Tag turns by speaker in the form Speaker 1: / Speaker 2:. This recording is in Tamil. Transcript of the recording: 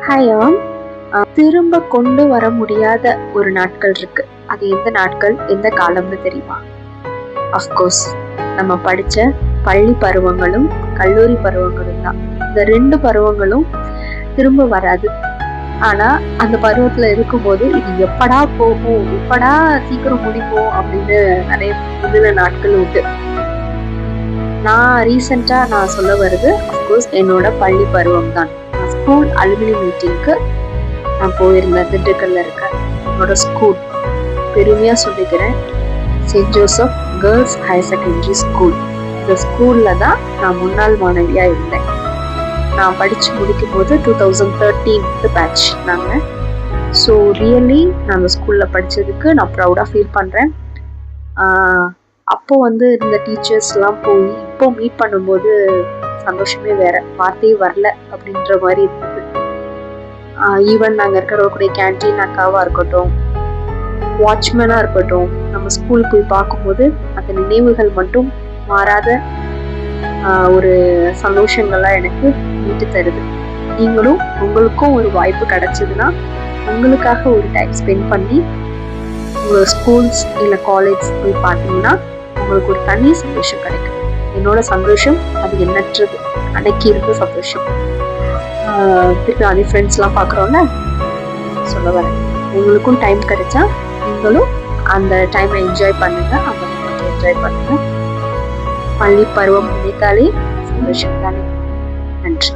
Speaker 1: ஹாயா, திரும்ப கொண்டு வர முடியாத ஒரு நாட்கள் இருக்கு. அது எந்த நாட்கள், எந்த காலம்னு தெரியுமா? அஃப்கோர்ஸ் நம்ம படிச்ச பள்ளி பருவங்களும் கல்லூரி பருவங்களும் தான். இந்த 2 பருவங்களும் திரும்ப வராது. ஆனா அந்த பருவத்துல இருக்கும்போது இது எப்படா போகும், எப்படா சீக்கிரம் முடிப்போம் அப்படின்னு நிறைய முந்தின நாட்கள் உண்டு. நான் சொல்ல வருது அஃப்கோர்ஸ் என்னோட பள்ளி பருவம் தான். ஸ்கூல் அலுமினி மீட்டிங்க்கு நான் போயிருந்தேன். திண்டுக்கல்ல இருக்க என்னோட ஸ்கூல், பெருமையா சொல்லிக்கிறேன், Saint Joseph girls higher secondary school. இந்த ஸ்கூல்ல தான் நான் முன்னாள் மாணவியா இருந்தேன். நான் படிச்சு முடிக்கும் போது 2013 பேட்ச் நாங்கள். ஸோ ரியலி நான் அந்த ஸ்கூல்ல படிச்சதுக்கு நான் ப்ரௌடா ஃபீல் பண்றேன். அப்போ இருந்த டீச்சர்ஸ்லாம் போய் இப்போ மீட் பண்ணும்போது சந்தோஷமே வேற, வார்த்தையே வரல அப்படின்ற மாதிரி இருந்தது. ஈவன் நாங்கள் இருக்கிறவக்கூடிய கேன்டீன் அக்காவா இருக்கட்டும், வாட்ச்மேனா இருக்கட்டும், நம்ம ஸ்கூல் போய் பார்க்கும்போது அந்த நினைவுகள் மட்டும் மாறாத ஒரு சந்தோஷங்கள்லாம் எனக்கு மீட்டு தருது. நீங்களும் உங்களுக்கும் ஒரு வாய்ப்பு கிடைச்சதுன்னா உங்களுக்காக ஒரு டைம் ஸ்பெண்ட் பண்ணி உங்கள் ஸ்கூல்ஸ் இல்லை காலேஜ் போய் பார்த்தீங்கன்னா உங்களுக்கு ஒரு தனி சந்தோஷம் கிடைக்கும். என்னோட சந்தோஷம் அது எண்ணற்றது, அன்னைக்கு இருந்த சந்தோஷம். திருப்பி அதே ஃப்ரெண்ட்ஸ்லாம் பார்க்குறோம்ல, சொல்ல வரேன், உங்களுக்கும் டைம் கிடைச்சா நீங்களும் அந்த டைமை என்ஜாய் பண்ணுங்க, அந்த மொமெண்ட்டை என்ஜாய் பண்ணுங்க. பள்ளி பருவம் நினைத்தாலே சந்தோஷம் தானே. நன்றி.